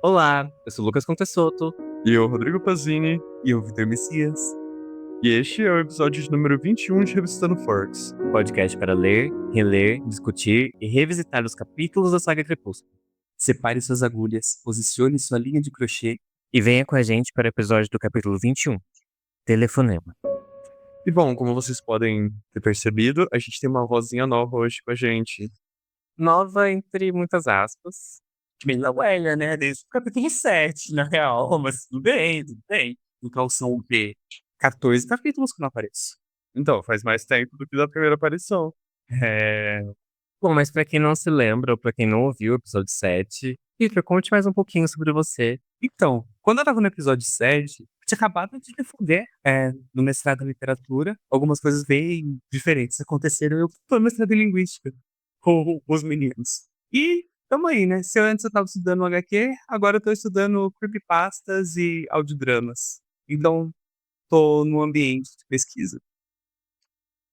Olá, eu sou o Lucas Contessoto. E eu, Rodrigo Pazini, E o Vitor Messias, e este é o episódio de número 21 de Revisitando Forks. podcast para ler, reler, discutir e revisitar os capítulos da saga Crepúsculo. Separe suas agulhas, posicione sua linha de crochê e venha com a gente para o episódio do capítulo 21, Telefonema. E bom, como vocês podem ter percebido, a gente tem uma vozinha nova hoje com a gente. Nova entre muitas aspas. Camila Weller, né? Desde o capítulo 7, na real, mas tudo bem, tudo bem. Então são o quê? 14 capítulos que eu não apareço. Então, faz mais tempo do que da primeira aparição. É... Bom, mas pra quem não se lembra, ou pra quem não ouviu o episódio 7, Victor, conte mais um pouquinho sobre você. Então, quando eu tava no episódio 7, eu tinha acabado de me fuder no mestrado em literatura. Algumas coisas bem diferentes aconteceram. Eu tô no mestrado em linguística com os meninos. E tamo aí, né? Se antes eu tava estudando HQ, agora eu tô estudando creepypastas e audiodramas. Então, tô no ambiente de pesquisa.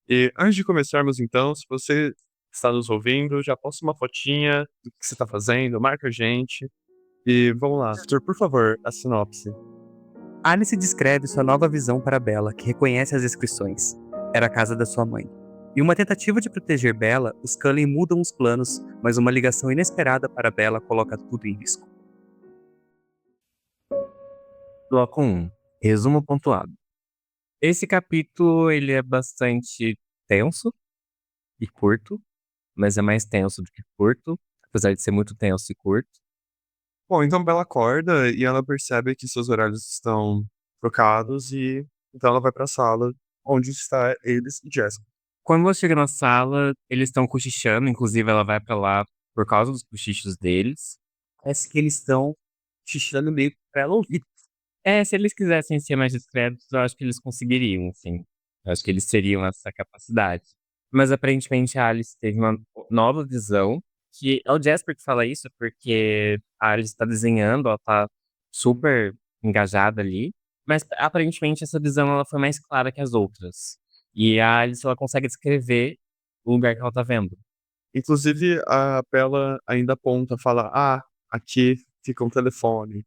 E antes de começarmos, então, se você está nos ouvindo, já posta uma fotinha do que você está fazendo, marca a gente. E vamos lá, Vitor, por favor, a sinopse. Alice descreve sua nova visão para Bella, que reconhece as descrições. Era a casa da sua mãe. Em uma tentativa de proteger Bella, os Cullen mudam os planos, mas uma ligação inesperada para Bella coloca tudo em risco. Bloco 1. Resumo pontuado. Esse capítulo ele é bastante tenso e curto, mas é mais tenso do que curto, apesar de ser muito tenso e curto. Bom, então Bella acorda e ela percebe que seus horários estão trocados e então ela vai para a sala onde está eles e Jessica. Quando ela chega na sala, eles estão cochichando, inclusive ela vai pra lá por causa dos cochichos deles. Parece que eles estão cochichando meio pra ela ouvir. Se eles quisessem ser mais discretos, eu acho que eles conseguiriam, assim. Eu acho que eles teriam essa capacidade. Mas aparentemente a Alice teve uma nova visão, que é o Jasper que fala isso, porque a Alice tá desenhando, ela tá super engajada ali. Mas aparentemente essa visão ela foi mais clara que as outras. E a Alice ela consegue descrever o lugar que ela tá vendo. Inclusive, a Bella ainda aponta, fala: Ah, aqui fica um telefone,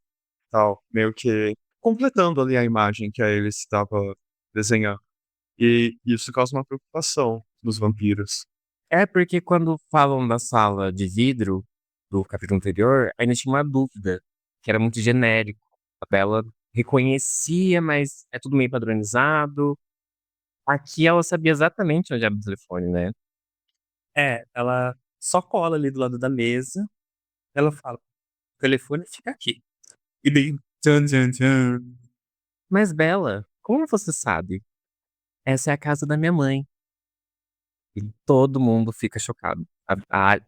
tal, meio que completando ali a imagem que a Alice estava desenhando. E isso causa uma preocupação nos vampiros. É porque quando falam da sala de vidro do capítulo anterior, ainda tinha uma dúvida, que era muito genérico. A Bella reconhecia, mas é tudo meio padronizado. Aqui ela sabia exatamente onde era o telefone, né? Ela só cola ali do lado da mesa. Ela fala: o telefone fica aqui. E daí, tchan, tchan, tchan. Mas Bella, como você sabe? Essa é a casa da minha mãe. E todo mundo fica chocado.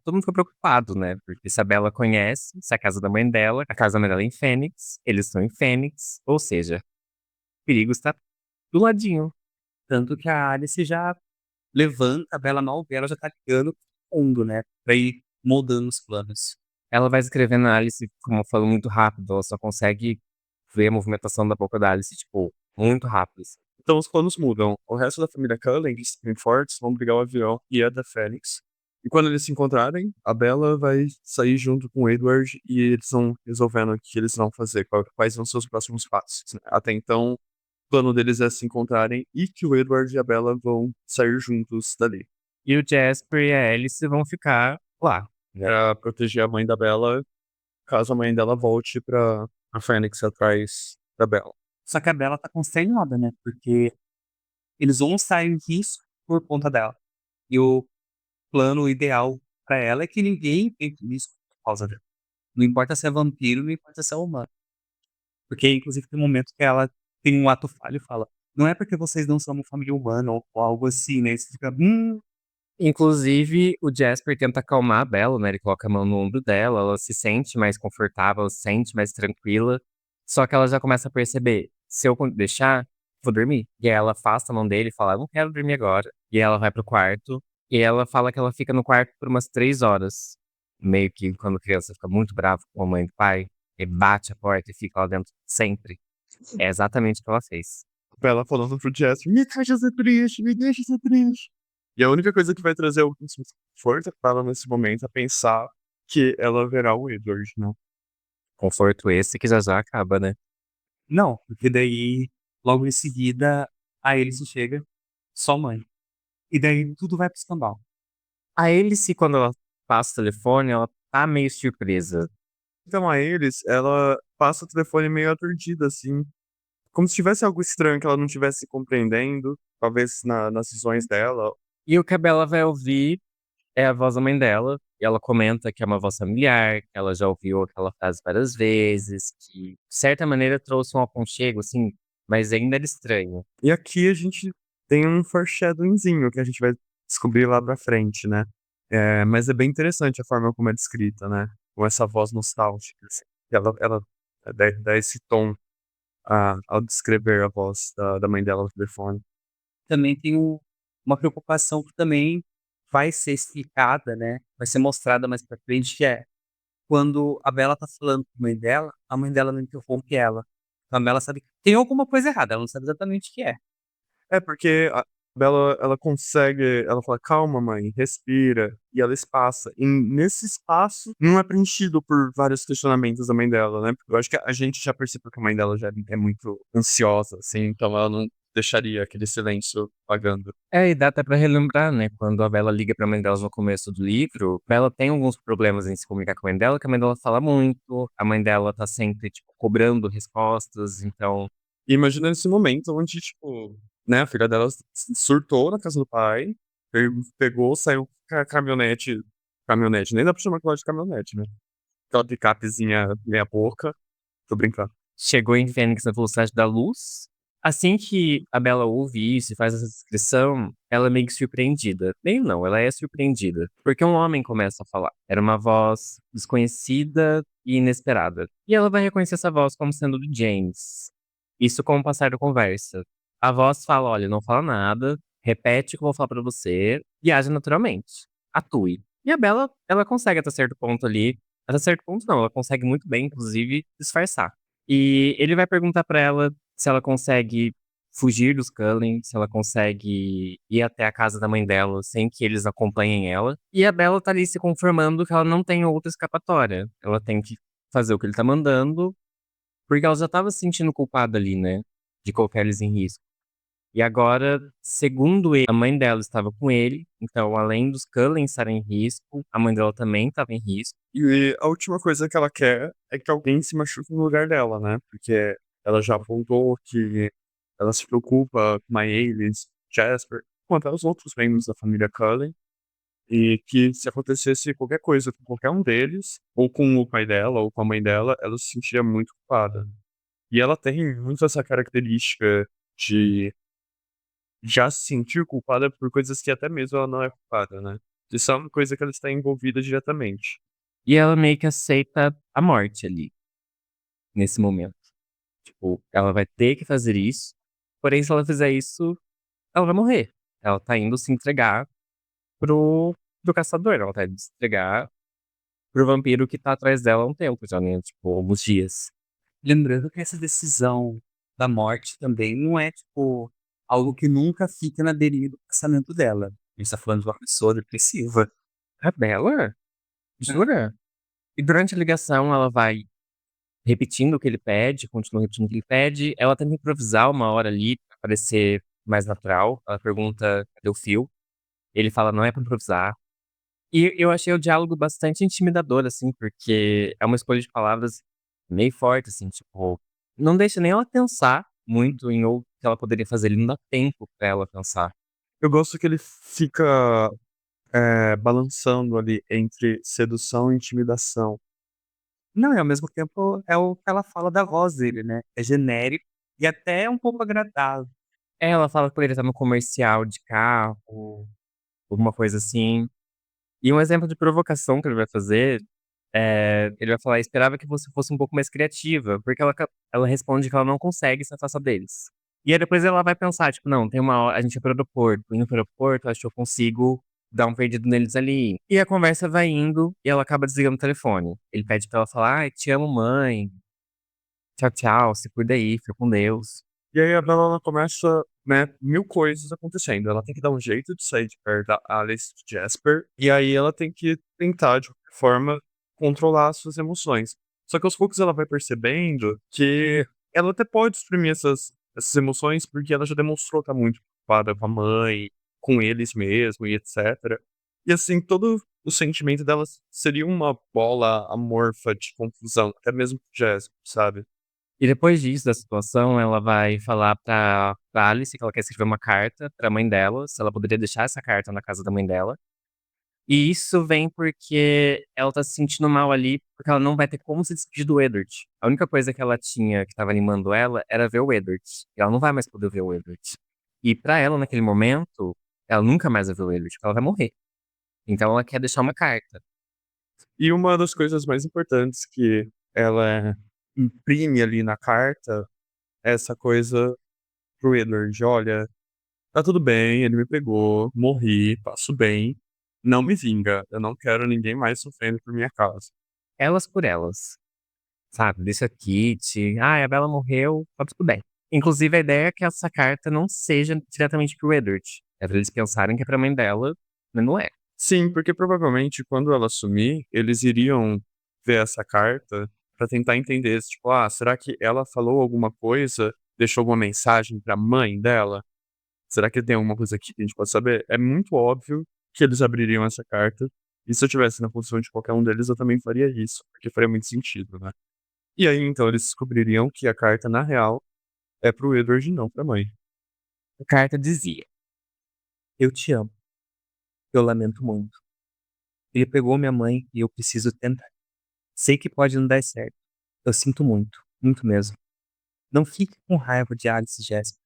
Todo mundo fica preocupado, né? Porque se a Bella conhece, se é a casa da mãe dela, a casa da mãe dela é em Fênix, eles estão em Fênix, ou seja, o perigo está do ladinho. Tanto que a Alice já levanta, a Bella mal vê, ela já tá ligando fundo, né? Pra ir moldando os planos. Ela vai escrevendo a Alice, como eu falo, muito rápido, ela só consegue ver a movimentação da boca da Alice, tipo, muito rápido. Então os planos mudam. O resto da família Cullen, que estão fortes, vão brigar o avião e a da Fênix. E quando eles se encontrarem, a Bella vai sair junto com o Edward e eles vão resolvendo o que eles vão fazer, quais vão ser os próximos passos, né? Até então, o plano deles é se encontrarem e que o Edward e a Bella vão sair juntos dali. E o Jasper e a Alice vão ficar lá. Pra proteger a mãe da Bella, caso a mãe dela volte pra a Fênix atrás da Bella. Só que a Bella tá consternada, né? Porque eles vão sair em risco por conta dela. E o plano ideal pra ela é que ninguém entre em risco por causa dela. Não importa se é vampiro, não importa se é humano. Porque, inclusive, tem um momento que ela tem um ato falho e fala: não é porque vocês não são uma família humana ou algo assim, né? E você fica, Inclusive, o Jasper tenta acalmar a Bella, né? Ele coloca a mão no ombro dela, ela se sente mais confortável, ela se sente mais tranquila. Só que ela já começa a perceber: se eu deixar, vou dormir. E aí ela afasta a mão dele e fala: eu não quero dormir agora. E ela vai pro quarto. E ela fala que ela fica no quarto por umas 3 horas. Meio que quando criança fica muito brava com a mãe e o pai, e bate a porta e fica lá dentro sempre. É exatamente o que ela fez. A Bella falando pro Jasper, me deixa ser triste, me deixa ser triste. E a única coisa que vai trazer algum conforto para ela nesse momento é pensar que ela verá o Edward, né? Conforto esse que já já acaba, né. Não, porque daí, logo em seguida, a Alice chega, só mãe. E daí tudo vai para o escambau. A Alice, quando ela passa o telefone, ela tá meio surpresa. Então a eles, ela passa o telefone meio aturdida, assim, como se tivesse algo estranho que ela não estivesse compreendendo, talvez nas visões dela. E o que a Bella vai ouvir é a voz da mãe dela, e ela comenta que é uma voz familiar, que ela já ouviu aquela frase várias vezes, que de certa maneira trouxe um aconchego, assim, mas ainda era estranho. E aqui a gente tem um foreshadowingzinho que a gente vai descobrir lá pra frente, né. Mas é bem interessante a forma como é descrita, né, com essa voz nostálgica, assim. Ela dá esse tom ao descrever a voz da mãe dela no telefone. Também tem uma preocupação que também vai ser explicada, né, vai ser mostrada mais pra frente, que é quando a Bella tá falando com a mãe dela não interrompe ela. Então a Bella sabe que tem alguma coisa errada, ela não sabe exatamente o que é. É, porque a Bella, ela consegue ela fala: "Calma mãe, respira", e ela espaça. E nesse espaço, não é preenchido por vários questionamentos da mãe dela, né, porque eu acho que a gente já percebeu que a mãe dela já é muito ansiosa, assim, então ela não deixaria aquele silêncio pagando. É, e dá até pra relembrar, né, quando a Bella liga pra mãe dela no começo do livro, Bella tem alguns problemas em se comunicar com a mãe dela, que a mãe dela fala muito, a mãe dela tá sempre, tipo, cobrando respostas, então E imagina esse momento onde, tipo, né, a filha dela surtou na casa do pai, pe pegou, saiu com a caminhonete, nem dá pra chamar aquilo de caminhonete, né, aquela picapezinha meia boca, tô brincando. chegou em Fênix na velocidade da luz. Assim que a Bella ouve isso e faz essa descrição, ela é meio que surpreendida. Meio não, ela é surpreendida. Porque um homem começa a falar. Era uma voz desconhecida e inesperada. E ela vai reconhecer essa voz como sendo do James. Isso com o passar da conversa. A voz fala: olha, não fala nada, repete o que eu vou falar pra você e age naturalmente. Atue. E a Bella, ela consegue até certo ponto ali. Até certo ponto não, ela consegue muito bem, inclusive, disfarçar. E ele vai perguntar pra ela se ela consegue fugir dos Cullen, se ela consegue ir até a casa da mãe dela sem que eles acompanhem ela. E a Bella tá ali se conformando que ela não tem outra escapatória. Ela tem que fazer o que ele tá mandando, porque ela já estava se sentindo culpada ali, né, de colocar eles em risco. E agora, segundo ele, a mãe dela estava com ele, então além dos Cullen estarem em risco, a mãe dela também estava em risco. E a última coisa que ela quer é que alguém se machuque no lugar dela, né, porque ela já apontou que ela se preocupa com a Ailey, Jasper, com até os outros membros da família Cullen, e que se acontecesse qualquer coisa com qualquer um deles, ou com o pai dela, ou com a mãe dela, ela se sentiria muito culpada. E ela tem muito essa característica de já se sentir culpada por coisas que até mesmo ela não é culpada, né. Isso é uma coisa que ela está envolvida diretamente. E ela meio que aceita a morte ali, nesse momento. Tipo, ela vai ter que fazer isso, porém se ela fizer isso, ela vai morrer. Ela tá indo se entregar pro caçador, ela tá indo se entregar pro vampiro que tá atrás dela há um tempo já, né, tipo, alguns dias. Lembrando que essa decisão da morte também não é, tipo, algo que nunca fica na deriva do pensamento dela. A gente tá falando de uma pessoa depressiva. A Bella? Jura? E durante a ligação ela vai repetindo o que ele pede, continua repetindo o que ele pede, ela tenta improvisar uma hora ali pra parecer mais natural, ela pergunta: "Cadê o fio?", ele fala: "Não é pra improvisar". E eu achei o diálogo bastante intimidador, assim, porque é uma escolha de palavras meio forte, assim, tipo, não deixa nem ela pensar muito em o que ela poderia fazer, ele não dá tempo pra ela pensar. Eu gosto que ele fica, balançando ali entre sedução e intimidação. Não, e ao mesmo tempo é o que ela fala da voz dele, né, é genérico e até um pouco agradável. Ela fala pra ele estar no comercial de carro, alguma coisa assim. E um exemplo de provocação que ele vai fazer, ele vai falar: "Esperava que você fosse um pouco mais criativa", porque ela responde que ela não consegue se afastar deles. E aí depois ela vai pensar, tipo: "Não, tem uma hora a gente vai para o aeroporto, indo para o aeroporto, acho que eu consigo dar um perdido neles ali". E a conversa vai indo e ela acaba desligando o telefone. Ele pede pra ela falar: "Ai, te amo mãe, tchau, tchau, se cuida aí, fica com Deus". E aí a Bella ela começa, né, 1000 coisas acontecendo. Ela tem que dar um jeito de sair de perto da Alice e do Jasper, e aí ela tem que tentar, de qualquer forma, controlar as suas emoções. Só que aos poucos ela vai percebendo que ela até pode exprimir essas emoções, porque ela já demonstrou estar muito preocupada com a mãe, com eles mesmo e etc. E assim, todo o sentimento dela seria uma bola amorfa de confusão, até mesmo com o Jasper, sabe? E depois disso, da situação, ela vai falar pra Alice que ela quer escrever uma carta pra mãe dela, se ela poderia deixar essa carta na casa da mãe dela. E isso vem porque ela tá se sentindo mal ali, porque ela não vai ter como se despedir do Edward. A única coisa que ela tinha que tava animando ela era ver o Edward. E ela não vai mais poder ver o Edward. E pra ela, naquele momento, ela nunca mais vai ver o Edward, porque ela vai morrer. Então ela quer deixar uma carta. E uma das coisas mais importantes que ela imprime ali na carta é essa coisa pro Edward: olha, tá tudo bem, ele me pegou, morri, passo bem, não me vinga, eu não quero ninguém mais sofrendo por minha causa. Elas por elas. Sabe? Deixa a Kitty. Ah, a Bella morreu, tá tudo bem. Inclusive, a ideia é que essa carta não seja diretamente pro Edward. É pra eles pensarem que é pra mãe dela, mas não é. Sim, porque provavelmente quando ela sumir, eles iriam ver essa carta pra tentar entender, tipo, ah, será que ela falou alguma coisa, deixou alguma mensagem pra mãe dela? Será que tem alguma coisa aqui que a gente pode saber? É muito óbvio que eles abririam essa carta, e se eu tivesse na posição de qualquer um deles, eu também faria isso, porque faria muito sentido, né? E aí, então, eles descobririam que a carta, na real, é pro Edward e não pra mãe. A carta dizia: Eu te amo. Eu lamento muito. Ele pegou minha mãe e eu preciso tentar. Sei que pode não dar certo. Eu sinto muito, muito mesmo. Não fique com raiva de Alice e Jasper.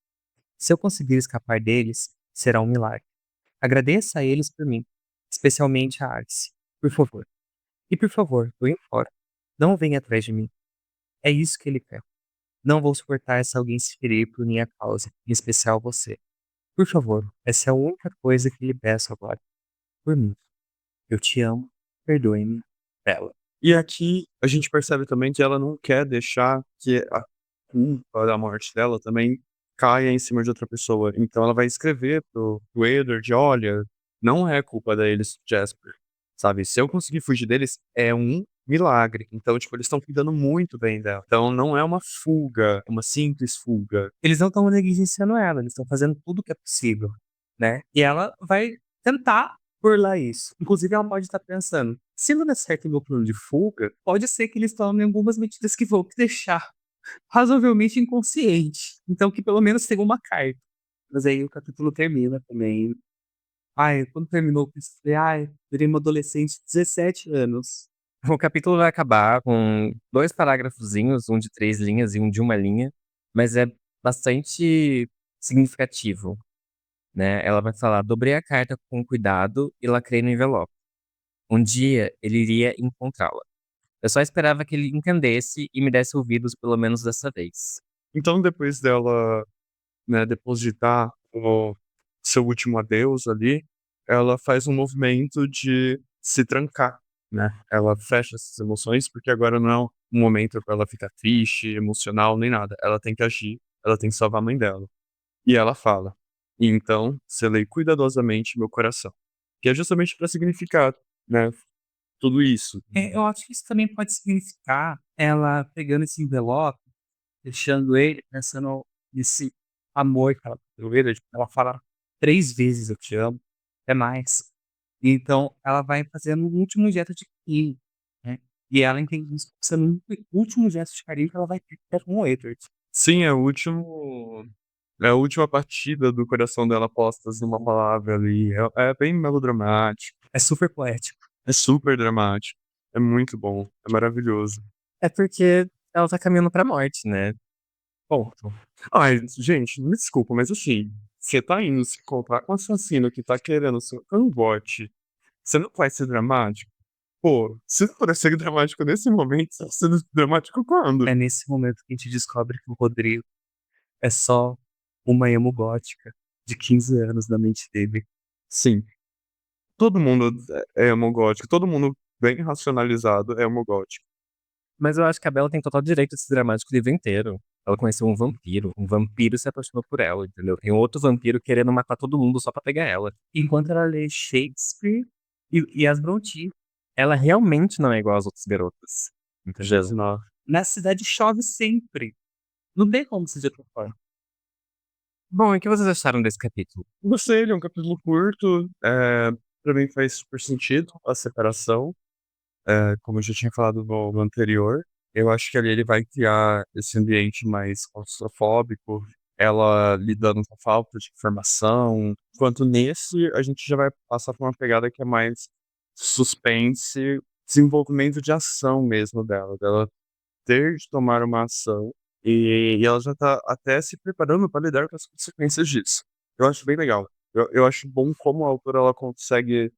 Se eu conseguir escapar deles, será um milagre. Agradeça a eles por mim, especialmente a Alice. Por favor. E por favor, eu imploro. Não venha atrás de mim. É isso que ele quer. Não vou suportar se alguém se ferir por minha causa, em especial você. Por favor, essa é a única coisa que lhe peço agora. Por mim. Eu te amo. Perdoe-me. Bella. E aqui a gente percebe também que ela não quer deixar que a culpa da morte dela também caia em cima de outra pessoa. Então ela vai escrever pro Edward: olha, não é culpa deles, Jasper. Sabe? Se eu conseguir fugir deles, é um milagre. Então, tipo, eles estão cuidando muito bem dela. Então não é uma fuga, é uma simples fuga. Eles não estão negligenciando ela, eles estão fazendo tudo o que é possível, né? E ela vai tentar burlar isso. Inclusive, ela pode estar pensando: se não der certo o meu plano de fuga, pode ser que eles tomem algumas medidas que vão te deixar razoavelmente inconsciente. Então, que pelo menos tenha uma carta. Mas aí o capítulo termina também. Ai, quando terminou, eu pensei: ai, virei uma adolescente de 17 anos. o capítulo vai acabar com 2 parágrafozinhos, um de 3 linhas e um de 1 linha, mas é bastante significativo, né? Ela vai falar: dobrei a carta com cuidado e lacrei no envelope. Um dia ele iria encontrá-la. Eu só esperava que ele entendesse e me desse ouvidos pelo menos dessa vez. Então, depois dela, né, depositar o seu último adeus ali, ela faz um movimento de se trancar, né? Ela fecha essas emoções, porque agora não é um momento para ela ficar triste, emocional, nem nada. Ela tem que agir, ela tem que salvar a mãe dela. E ela fala: "E então selei cuidadosamente meu coração", que é justamente para significar, né, tudo isso. Eu acho que isso também pode significar ela pegando esse envelope, deixando ele, pensando nesse amor que ela tem pelo ele. Tipo, ela fala 3 vezes "eu te amo", até mais. Então ela vai fazendo um último gesto de carinho, né. E ela entende isso sendo um último gesto de carinho que ela vai ter com o Edward. Sim, é a última partida do coração dela postas numa palavra ali. É bem melodramático, É super poético. é super dramático, é muito bom, é maravilhoso. É porque ela tá caminhando pra morte, né? Ponto. Ai, gente, me desculpa, mas assim, você tá indo se encontrar com um assassino que tá querendo seu cangote, você não vai ser dramático? Pô, se não for ser dramático nesse momento, você vai ser dramático quando? É nesse momento que a gente descobre que o Rodrigo é só uma emo gótica de 15 anos na mente dele. Sim, todo mundo é homogótico, todo mundo bem racionalizado é homogótico. Mas eu acho que a Bella tem total direito de ser dramático o livro inteiro. Ela conheceu um vampiro se apaixonou por ela, entendeu? Tem outro vampiro querendo matar todo mundo só pra pegar ela. Enquanto ela lê Shakespeare e as Brontë. Ela realmente não é igual às outras garotas. entendeu? 29. Nessa cidade chove sempre. Não tem como ser de outra forma. Bom, e o que vocês acharam desse capítulo? Gostei, ele é um capítulo curto. Pra mim faz super sentido a separação. Como eu já tinha falado no anterior, eu acho que ali ele vai criar esse ambiente mais claustrofóbico, ela lidando com a falta de informação. Enquanto nesse, a gente já vai passar por uma pegada que é mais suspense, desenvolvimento de ação mesmo dela ter de tomar uma ação e ela já tá até se preparando para lidar com as consequências disso. Eu acho bem legal. Eu acho bom como a autora ela consegue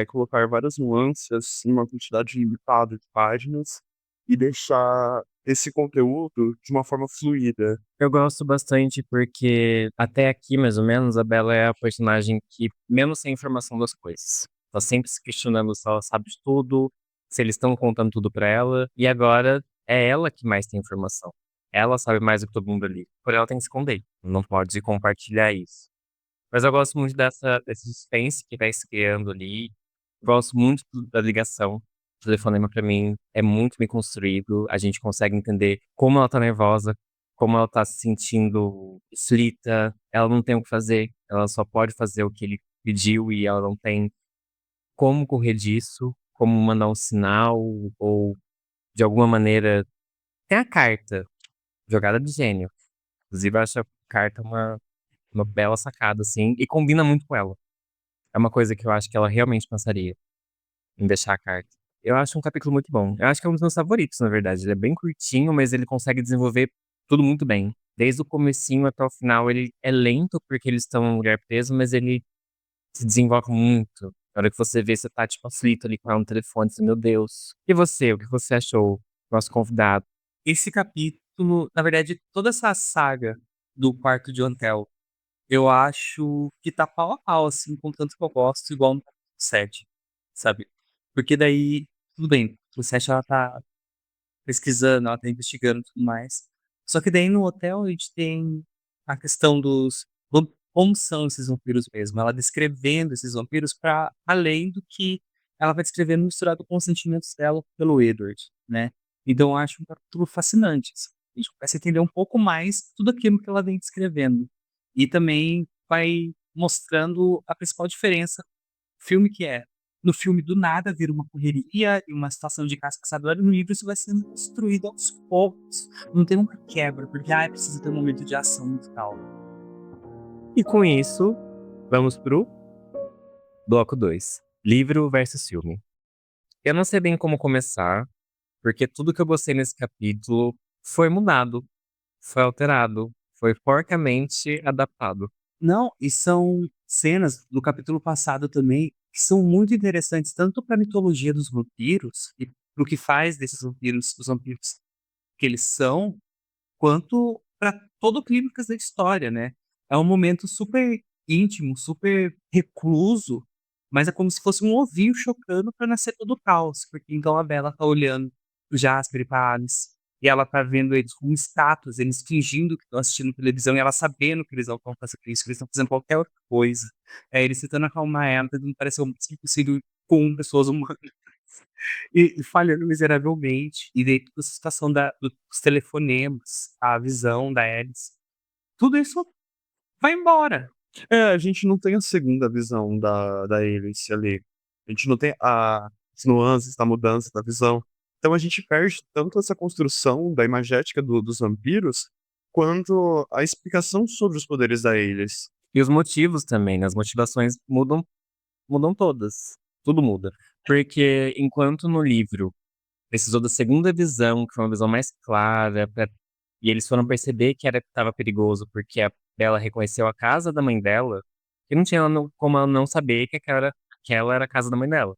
colocar várias nuances em uma quantidade limitada de páginas e deixar esse conteúdo de uma forma fluida. Eu gosto bastante porque, até aqui, mais ou menos, a Bella é a personagem que menos tem informação das coisas. Tá sempre se questionando se ela sabe de tudo, se eles estão contando tudo pra ela, e agora é ela que mais tem informação. Ela sabe mais do que todo mundo ali. Porém, ela tem que se esconder. Não pode compartilhar isso. Mas eu gosto muito desse suspense que vai se criando ali. Gosto muito da ligação. O telefonema pra mim é muito bem construído. A gente consegue entender como ela tá nervosa, como ela tá se sentindo aflita. Ela não tem o que fazer. Ela só pode fazer o que ele pediu e ela não tem como correr disso, como mandar um sinal ou de alguma maneira. Tem a carta, jogada de gênio. Inclusive, eu acho a carta uma bela sacada, assim, e combina muito com ela. É uma coisa que eu acho que ela realmente pensaria em deixar a carta. Eu acho um capítulo muito bom. Eu acho que é um dos meus favoritos, na verdade. Ele é bem curtinho, mas ele consegue desenvolver tudo muito bem. Desde o comecinho até o final, ele é lento porque eles estão num lugar preso, mas ele se desenvolve muito. Na hora que você vê, você tá, tipo, aflito ali com ela no telefone, assim, meu Deus. E você, o que você achou? Nosso convidado. Esse capítulo, na verdade, toda essa saga do quarto de hotel, eu acho que tá pau a pau, assim, com tanto que eu gosto, igual no capítulo 7, sabe? Porque daí, tudo bem, o 7 ela tá pesquisando, ela tá investigando e tudo mais. Só que daí no hotel a gente tem a questão dos como são esses vampiros mesmo. Ela descrevendo esses vampiros para além do que ela vai descrevendo misturado com os sentimentos dela pelo Edward, né? Então eu acho um capítulo fascinante, assim. A gente começa a entender um pouco mais tudo aquilo que ela vem descrevendo. E também vai mostrando a principal diferença filme que é. No filme, do nada, vira uma correria e uma situação de caça-caçador. No livro, isso vai sendo construído aos poucos. Não tem uma quebra, porque precisa ter um momento de ação musical. E com isso, vamos pro bloco 2. Livro versus filme. Eu não sei bem como começar, porque tudo que eu gostei nesse capítulo foi mudado, foi alterado, foi porcamente adaptado. Não, e são cenas do capítulo passado também que são muito interessantes, tanto para a mitologia dos vampiros e para o que faz desses vampiros os vampiros que eles são, quanto para todo o clímax da história, né? É um momento super íntimo, super recluso, mas é como se fosse um ovinho chocando para nascer todo o caos, porque então a Bella tá olhando o Jasper e pra Alice, e ela tá vendo eles como estátuas, eles fingindo que estão assistindo televisão, e ela sabendo que eles não estão fazendo isso, que eles estão fazendo qualquer outra coisa. Eles tentando acalmar ela, tentando parecer o máximo possível com pessoas humanas e falhando miseravelmente. E daí toda essa situação dos telefonemas, a visão da Alice, tudo isso vai embora. A gente não tem a segunda visão da Alice ali. A gente não tem as nuances da mudança da visão. Então a gente perde tanto essa construção da imagética dos vampiros, quanto a explicação sobre os poderes da Alice. E os motivos também, né? As motivações mudam todas. Tudo muda. Porque enquanto no livro precisou da segunda visão, que foi uma visão mais clara, e eles foram perceber que estava perigoso, porque a Bella reconheceu a casa da mãe dela, e não tinha como ela não saber que aquela era a casa da mãe dela.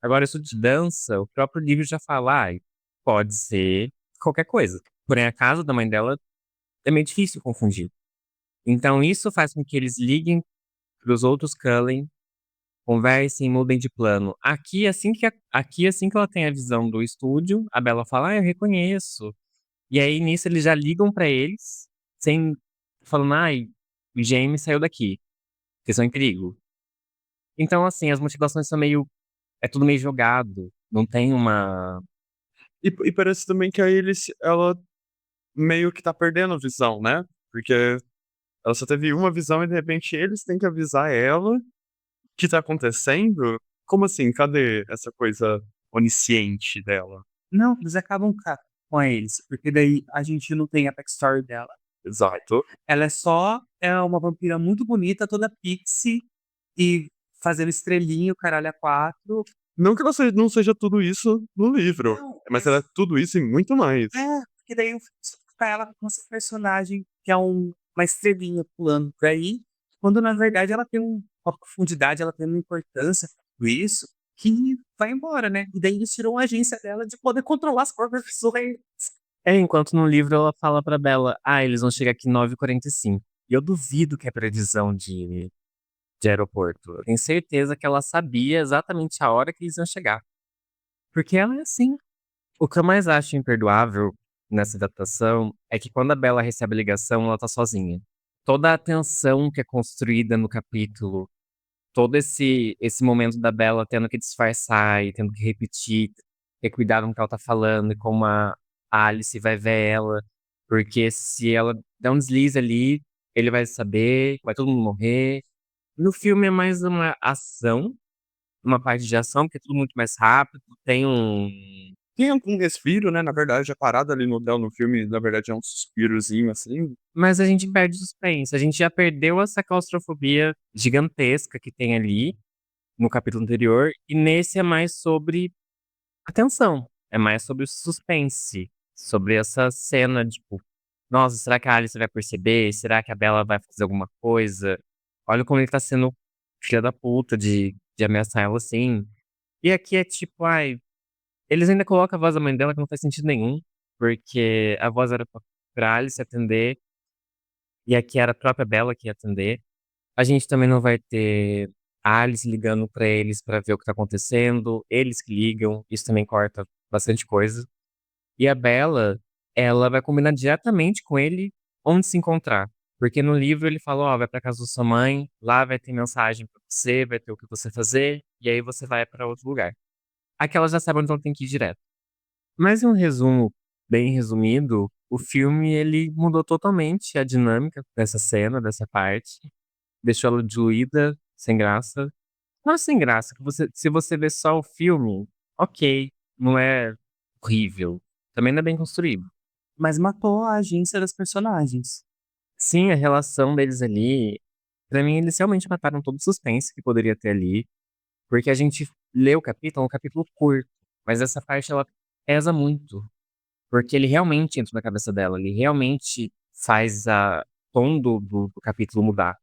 Agora, isso de dança, o próprio livro já fala, pode ser qualquer coisa. Porém, a casa da mãe dela é meio difícil confundir. Então, isso faz com que eles liguem para os outros Cullen, conversem, mudem de plano. Aqui, assim que ela tem a visão do estúdio, a Bella fala, eu reconheço. E aí, nisso, eles já ligam pra eles, falando, o James saiu daqui. Vocês estão em perigo. Então, assim, as motivações são é tudo meio jogado. Não tem E parece também que ela meio que tá perdendo a visão, né? Porque ela só teve uma visão e de repente eles têm que avisar ela que tá acontecendo. Como assim? Cadê essa coisa onisciente dela? Não, eles acabam com eles, porque daí a gente não tem a backstory dela. Exato. Ela é uma vampira muito bonita, toda pixie e fazendo estrelinha, o caralho a 4. Não que ela não seja tudo isso no livro, Não, mas ela é tudo isso e muito mais. porque daí eu fico pra ela com esse personagem que é uma estrelinha pulando por aí, quando na verdade ela tem uma profundidade, ela tem uma importância, tudo isso, que vai embora, né? E daí eles tiram a agência dela de poder controlar as próprias pessoas. Enquanto no livro ela fala pra Bella, eles vão chegar aqui 9h45. E eu duvido que é previsão de aeroporto. Eu tenho certeza que ela sabia exatamente a hora que eles iam chegar. Porque ela é assim. O que eu mais acho imperdoável nessa adaptação é que quando a Bella recebe a ligação, ela tá sozinha. Toda a tensão que é construída no capítulo, todo esse momento da Bella tendo que disfarçar e tendo que repetir, ter cuidado com o que ela tá falando e como a Alice vai ver ela, porque se ela der um deslize ali, ele vai saber, vai todo mundo morrer. No filme é mais uma ação, uma parte de ação, porque é tudo muito mais rápido, Tem algum respiro, né? Na verdade, a parada ali no Del no filme, na verdade, é um suspirozinho assim. mas a gente perde o suspense. A gente já perdeu essa claustrofobia gigantesca que tem ali no capítulo anterior, e nesse é mais sobre atenção. É mais sobre o suspense, sobre essa cena, tipo, nossa, será que a Alice vai perceber? Será que a Bella vai fazer alguma coisa? Olha como ele tá sendo filha da puta de ameaçar ela assim. E aqui é tipo, eles ainda colocam a voz da mãe dela que não faz sentido nenhum, porque a voz era pra Alice atender, e aqui era a própria Bella que ia atender. A gente também não vai ter a Alice ligando pra eles pra ver o que tá acontecendo, eles que ligam, isso também corta bastante coisa. E a Bella, ela vai combinar diretamente com ele onde se encontrar. Porque no livro ele fala, vai pra casa da sua mãe, lá vai ter mensagem pra você, vai ter o que você fazer, e aí você vai pra outro lugar. Aqui ela já sabe onde ela tem que ir direto. Mas em um resumo bem resumido, o filme ele mudou totalmente a dinâmica dessa cena, dessa parte. Deixou ela diluída, sem graça. Não é sem graça, que se você ver só o filme, ok, não é horrível. Também não é bem construído. Mas matou a agência das personagens. Sim, a relação deles ali, pra mim eles realmente mataram todo o suspense que poderia ter ali, porque a gente lê o capítulo, é um capítulo curto, mas essa parte ela pesa muito, porque ele realmente entra na cabeça dela, ele realmente faz a tom do capítulo mudar.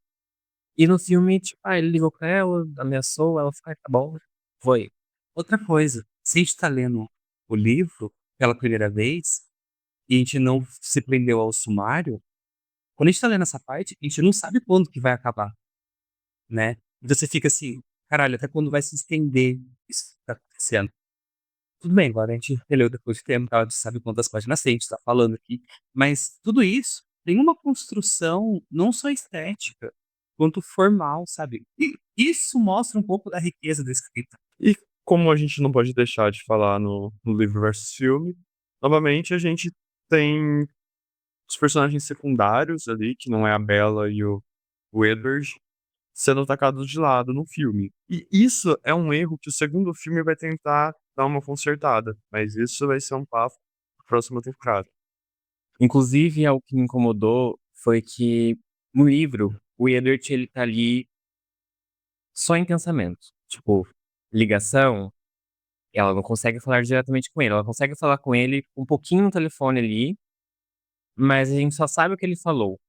E no filme, tipo, ele ligou pra ela, ameaçou, ela falou, tá bom, foi. Outra coisa, se a gente tá lendo o livro pela primeira vez e a gente não se prendeu ao sumário, quando a gente tá lendo essa parte, a gente não sabe quando que vai acabar, né? Então você fica assim, caralho, até quando vai se estender isso que tá acontecendo. Tudo bem, agora a gente releu depois de tempo, a gente sabe quantas páginas tem, a gente tá falando aqui, mas tudo isso tem uma construção não só estética, quanto formal, sabe? E isso mostra um pouco da riqueza da escrita. E como a gente não pode deixar de falar no livro versus filme, novamente a gente tem os personagens secundários ali, que não é a Bella e o Edward, sendo atacados de lado no filme. E isso é um erro que o segundo filme vai tentar dar uma consertada, mas isso vai ser um papo pra próxima temporada. Inclusive, algo que me incomodou foi que no livro, o Edward, ele tá ali só em pensamento. Tipo, ligação, ela não consegue falar diretamente com ele. Ela consegue falar com ele um pouquinho no telefone ali, mas a gente só sabe o que ele falou.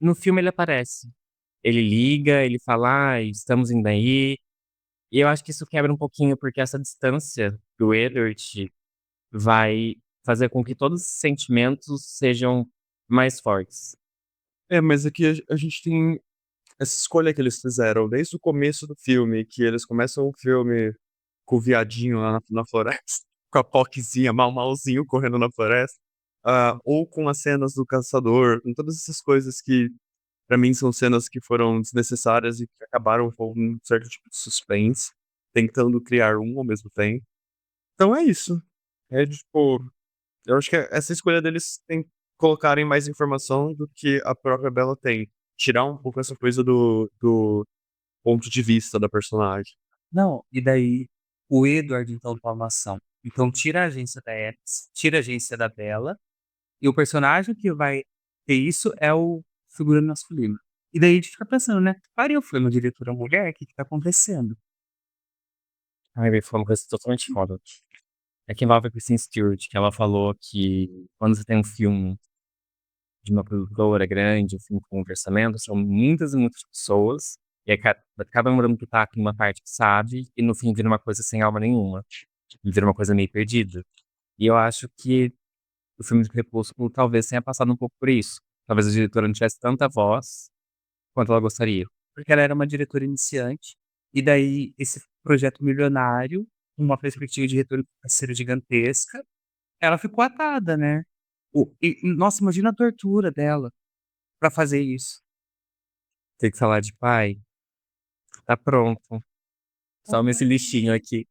No filme ele aparece. Ele liga, ele fala, estamos indo aí. E eu acho que isso quebra um pouquinho, porque essa distância do Edward vai fazer com que todos os sentimentos sejam mais fortes. É, mas aqui a gente tem essa escolha que eles fizeram desde o começo do filme, que eles começam o filme com o viadinho lá na floresta, com a Poczinha, malzinho correndo na floresta, ou com as cenas do caçador, com todas essas coisas que, pra mim, são cenas que foram desnecessárias e que acabaram com um certo tipo de suspense, tentando criar um ao mesmo tempo. Então é isso. É tipo, eu acho que essa escolha deles tem colocarem mais informação do que a própria Bella tem. Tirar um pouco essa coisa do ponto de vista da personagem. Não, e daí o Edward então toma ação. Então tira a agência da Alice, tira a agência da Bella, e o personagem que vai ter isso é o figurino masculino. E daí a gente fica pensando, né? Faria o filme diretora mulher? O que tá acontecendo? Ai, me foi uma coisa totalmente foda. É que envolve a Kristen Stewart, que ela falou que quando você tem um filme de uma produtora grande, um filme com orçamento, são muitas e muitas pessoas, e aí cada um dando pitaco em uma parte que sabe, e no fim vira uma coisa sem alma nenhuma. Vira uma coisa meio perdida. E eu acho que o filme do Crepúsculo talvez tenha passado um pouco por isso. Talvez a diretora não tivesse tanta voz quanto ela gostaria. Porque ela era uma diretora iniciante, e daí esse projeto milionário, com uma perspectiva de retorno financeiro gigantesca, ela ficou atada, né? Nossa, imagina a tortura dela pra fazer isso. Tem que falar de pai, tá pronto. Só esse lixinho aqui.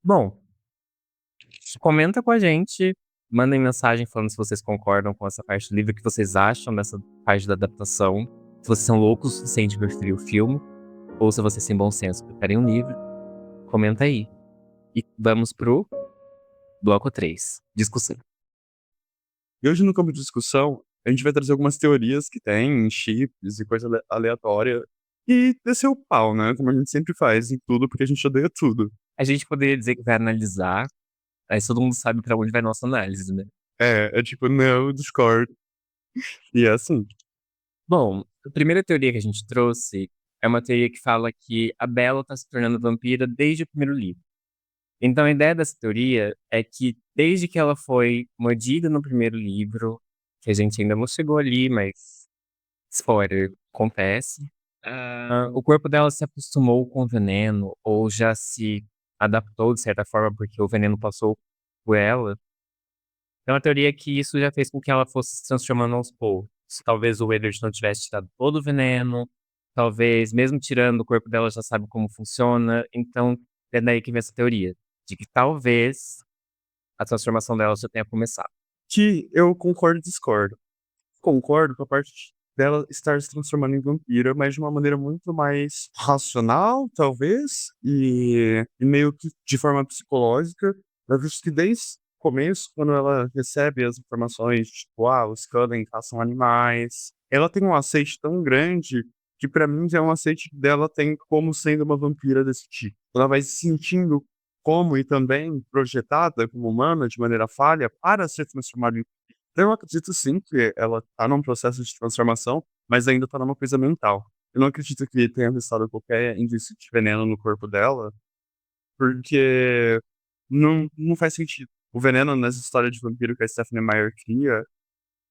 Bom, comenta com a gente, mandem mensagem falando se vocês concordam com essa parte do livro, o que vocês acham dessa parte da adaptação, se vocês são loucos o suficiente para preferir o filme, ou se vocês têm bom senso preferem um livro. Comenta aí. E vamos pro bloco 3. Discussão. E hoje, no campo de discussão, a gente vai trazer algumas teorias que tem, chips e coisa aleatória, e descer o pau, né? Como a gente sempre faz em tudo, porque a gente odeia tudo. A gente poderia dizer que vai analisar, aí todo mundo sabe pra onde vai nossa análise, né? É tipo, não, eu discordo. E é assim. Bom, a primeira teoria que a gente trouxe é uma teoria que fala que a Bella tá se tornando vampira desde o primeiro livro. Então a ideia dessa teoria é que desde que ela foi mordida no primeiro livro, que a gente ainda não chegou ali, mas spoiler, acontece, o corpo dela se acostumou com o veneno ou já se adaptou de certa forma porque o veneno passou por ela. Então a teoria é que isso já fez com que ela fosse se transformando aos poucos. Talvez o Edward não tivesse tirado todo o veneno, talvez mesmo tirando o corpo dela já sabe como funciona. Então é daí que vem essa teoria, de que talvez a transformação dela já tenha começado. Que eu concordo e discordo. Concordo com a parte dela estar se transformando em vampira, mas de uma maneira muito mais racional, talvez, e meio que de forma psicológica. Eu visto que desde o começo, quando ela recebe as informações, tipo, os Cullen caçam animais, ela tem um aceite tão grande que pra mim já é um aceite dela tem como sendo uma vampira desse tipo. Ela vai se sentindo como e também projetada como humana de maneira falha para ser transformada em. Eu acredito sim que ela tá num processo de transformação, mas ainda tá numa coisa mental. Eu não acredito que tenha restado qualquer indício de veneno no corpo dela, porque não faz sentido. O veneno nessa história de vampiro que a Stephanie Meyer cria,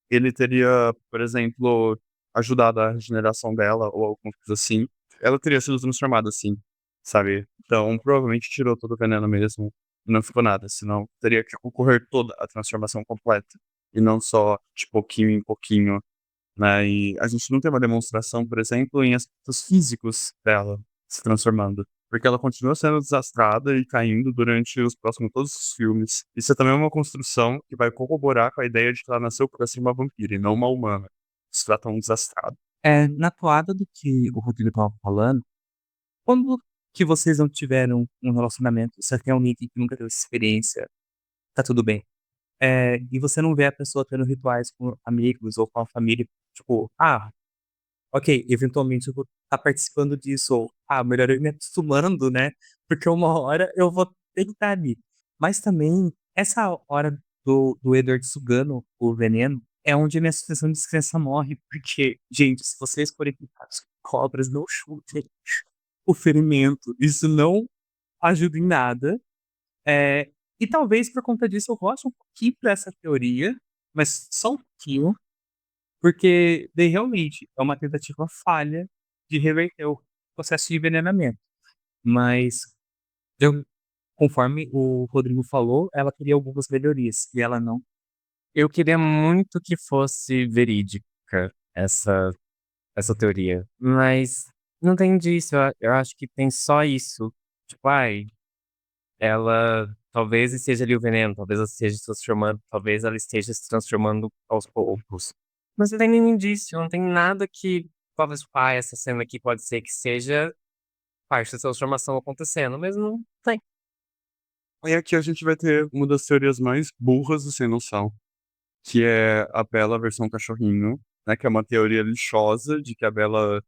ele teria, por exemplo, ajudado a regeneração dela ou alguma coisa assim. Ela teria sido transformada assim, sabe? Então, provavelmente tirou todo o veneno mesmo e não ficou nada, senão teria que ocorrer toda a transformação completa e não só de pouquinho em pouquinho, né? E a gente não tem uma demonstração, por exemplo, em aspectos físicos dela se transformando. Porque ela continua sendo desastrada e caindo durante os próximos todos os filmes. Isso é também uma construção que vai corroborar com a ideia de que ela nasceu para ser uma vampira e não uma humana. Se trata um desastrado. Na toada do que o Rodrigo estava falando, quando que vocês não tiveram um relacionamento, você tem alguém que nunca teve essa experiência, tá tudo bem. E você não vê a pessoa tendo rituais com amigos ou com a família, tipo, ok, eventualmente eu vou estar participando disso, ou, melhor eu ir me acostumando, né? Porque uma hora eu vou ter que estar ali. Mas também, essa hora do Edward sugando o veneno é onde a minha suspensão de descrença morre, porque, gente, se vocês forem pintados com cobras, não chutem o ferimento. Isso não ajuda em nada. E talvez por conta disso eu goste um pouquinho dessa teoria, mas só um pouquinho, porque daí realmente é uma tentativa falha de reverter o processo de envenenamento. Mas, eu- conforme o Rodrigo falou, ela queria algumas melhorias e ela não. Eu queria muito que fosse verídica essa, essa teoria, mas não tem disso. Eu acho que tem só isso. Tipo, ela talvez esteja ali o veneno, talvez ela esteja se transformando, talvez ela esteja se transformando aos poucos. Mas não tem nenhum indício, não tem nada que talvez, essa cena aqui pode ser que seja parte da transformação acontecendo, mas não tem. Aí aqui a gente vai ter uma das teorias mais burras do Sem Noção, que é a Bella versão cachorrinho, né? Que é uma teoria lixosa de que a Bella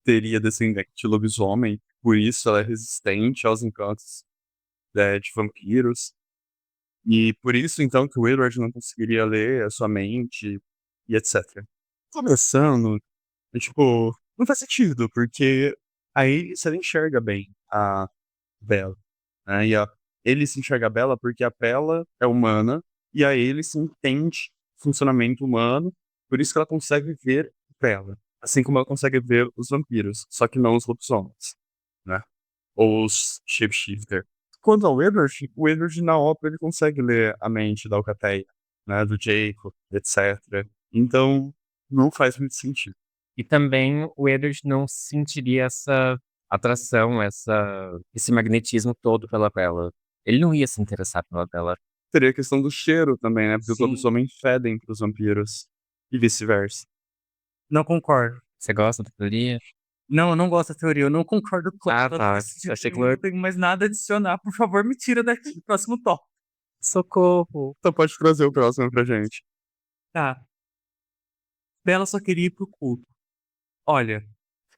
teria descendente de lobisomem, por isso ela é resistente aos encantos, de vampiros. E por isso, então, que o Edward não conseguiria ler a sua mente e etc. Começando, tipo, não faz sentido, porque aí você não enxerga bem a Bella, né? Ele se enxerga a Bella porque a Bella é humana e a ele se entende funcionamento humano, por isso que ela consegue ver Bella, assim como ela consegue ver os vampiros, só que não os lobisomens, né? Ou os shapeshifter. Quanto ao Edward, o Edward na ópera ele consegue ler a mente da Alcateia, né? Do Jacob, etc. Então, não faz muito sentido. E também o Edward não sentiria essa atração, esse magnetismo todo pela Bella. Ele não ia se interessar pela Bella. Teria a questão do cheiro também, né? Porque os Sim. lobisomens fedem pros vampiros. E vice-versa. Não concordo. Você gosta da teoria? Não, eu não gosto da teoria, eu não concordo com ela. Tá. Nesse Achei que sentido, eu não tenho mais nada a adicionar. Por favor, me tira daqui. Próximo tópico. Socorro. Então pode trazer o próximo pra gente. Tá. Bella só queria ir pro culto. Olha,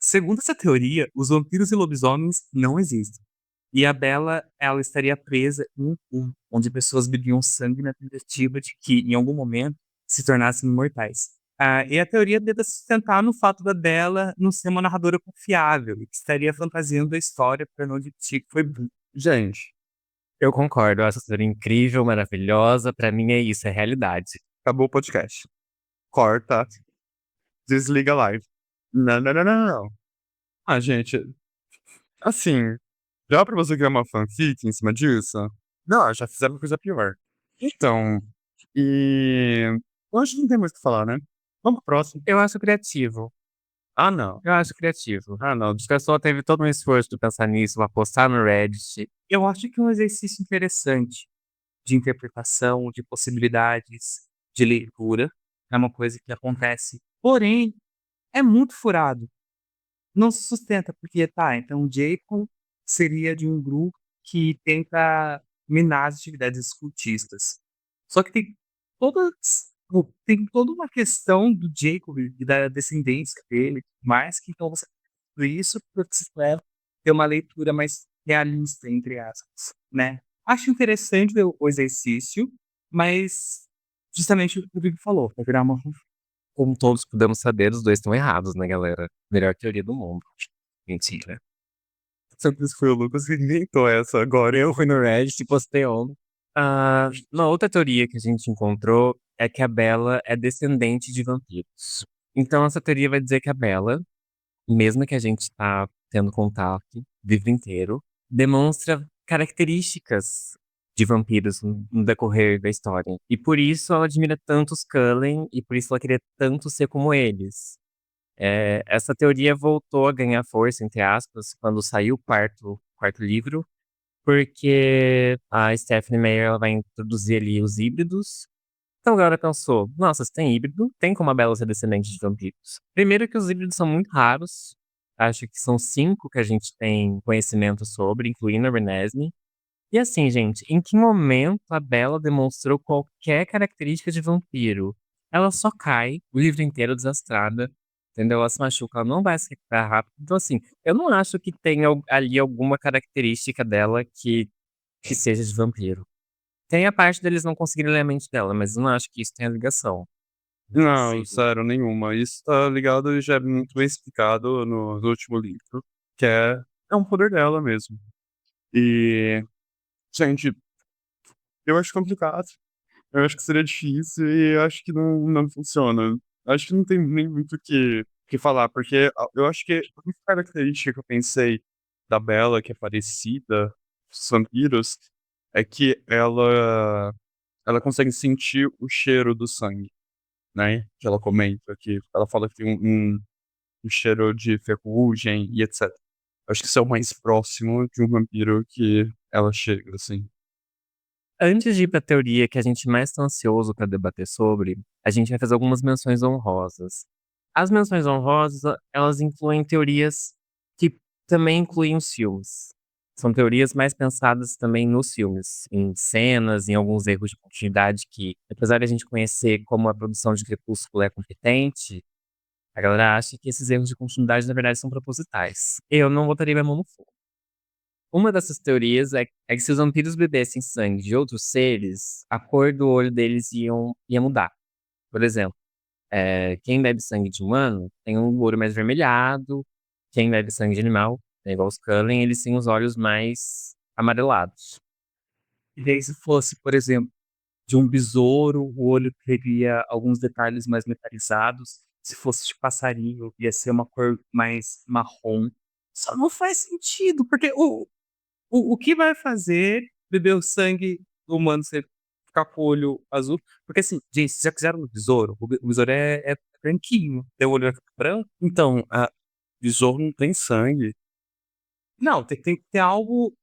segundo essa teoria, os vampiros e lobisomens não existem. E a Bella, ela estaria presa em um culto, onde pessoas bebiam sangue na tentativa de que, em algum momento, se tornassem imortais. E a teoria tenta se sustentar no fato da Bella não ser uma narradora confiável e que estaria fantasiando a história para não admitir que foi burra. Gente, Eu concordo, eu acho essa teoria incrível, maravilhosa. Pra mim é isso, é realidade. acabou o podcast. Corta. Desliga a live. Não, não, não, não, não. Ah, gente, assim, já pra você criar uma fanfic em cima disso? Não, já fizeram coisa pior. Então, e... eu acho que não tem mais o que falar, né? Vamos pro próximo. Eu acho criativo. Ah, não. Eu acho criativo. Ah, não. O pessoal teve todo um esforço de pensar nisso, pra postar no Reddit. Eu acho que é um exercício interessante de interpretação, de possibilidades, de leitura. É uma coisa que acontece. Porém, é muito furado. Não se sustenta, porque tá, então o Jacob seria de um grupo que tenta minar as atividades cultistas. Só que tem toda uma questão do Jacob e da descendência dele, mais que então você isso porque se leva a ter uma leitura mais realista, entre aspas, né? Acho interessante o exercício, mas justamente o que o Vivi falou, vai virar uma Como todos podemos saber, os dois estão errados, né, galera? Melhor teoria do mundo. Mentira. Sempre isso foi o Lucas que inventou essa agora. Eu fui no Reddit e postei ontem. Uma outra teoria que a gente encontrou é que a Bella é descendente de vampiros. Então, essa teoria vai dizer que a Bella, mesmo que a gente tá tendo contato o livro inteiro, demonstra características de vampiros no decorrer da história. E por isso ela admira tanto os Cullen e por isso ela queria tanto ser como eles. Essa teoria voltou a ganhar força, entre aspas, quando saiu o quarto livro, porque a Stephanie Meyer ela vai introduzir ali os híbridos. Então agora pensou, nossa, se tem híbrido, tem como a Bella ser descendente de vampiros. Primeiro que os híbridos são muito raros, acho que são 5 que a gente tem conhecimento sobre, incluindo a Renesmee. E assim, gente, em que momento a Bella demonstrou qualquer característica de vampiro? Ela só cai o livro inteiro desastrada, entendeu? Ela se machuca, ela não vai se recuperar rápido. Então, assim, eu não acho que tenha ali alguma característica dela que seja de vampiro. Tem a parte deles não conseguirem ler a mente dela, mas eu não acho que isso tenha ligação. Não, Sim. sério, nenhuma. Isso tá ligado e já é muito bem explicado no último livro, que é um poder dela mesmo. E, gente, eu acho complicado. Eu acho que seria difícil e eu acho que não funciona. Acho que não tem nem muito o que falar, porque eu acho que a única característica que eu pensei da Bella, que é parecida dos vampiros, é que ela consegue sentir o cheiro do sangue, né? Que ela comenta, que ela fala que tem um cheiro de ferrugem e etc. Acho que isso é o mais próximo de um vampiro que ela chega, assim. Antes de ir pra teoria que a gente mais tá ansioso pra debater sobre, a gente vai fazer algumas menções honrosas. As menções honrosas, elas incluem teorias que também incluem os filmes. São teorias mais pensadas também nos filmes, em cenas, em alguns erros de continuidade que, apesar de a gente conhecer como a produção de Crepúsculo é competente, a galera acha que esses erros de continuidade, na verdade, são propositais. Eu não botaria minha mão no fogo. Uma dessas teorias é que se os vampiros bebessem sangue de outros seres, a cor do olho deles ia mudar. Por exemplo, quem bebe sangue de humano tem um olho mais avermelhado, quem bebe sangue de animal, igual os Cullen, eles têm os olhos mais amarelados. E daí se fosse, por exemplo, de um besouro, o olho teria alguns detalhes mais metalizados. Se fosse de passarinho, ia ser uma cor mais marrom. Só não faz sentido, porque o que vai fazer beber o sangue do humano ser ficar com o olho azul? Porque assim, gente, vocês já fizeram no besouro? O besouro é branquinho, tem o olho branco. Então, a besouro não tem sangue. Não, tem que ter algo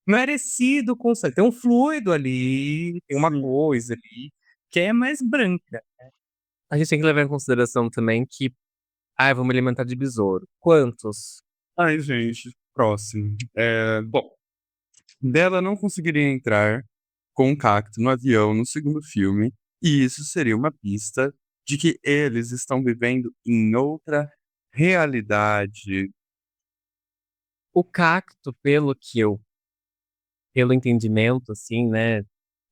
parecido com sangue. Tem um fluido ali, tem uma Sim. coisa ali que é mais branca. A gente tem que levar em consideração também que, vamos alimentar de besouro. Quantos? Ai, gente, próximo. Bom, Bella não conseguiria entrar com um cacto no avião no segundo filme, e isso seria uma pista de que eles estão vivendo em outra realidade. O cacto, pelo entendimento, assim, né,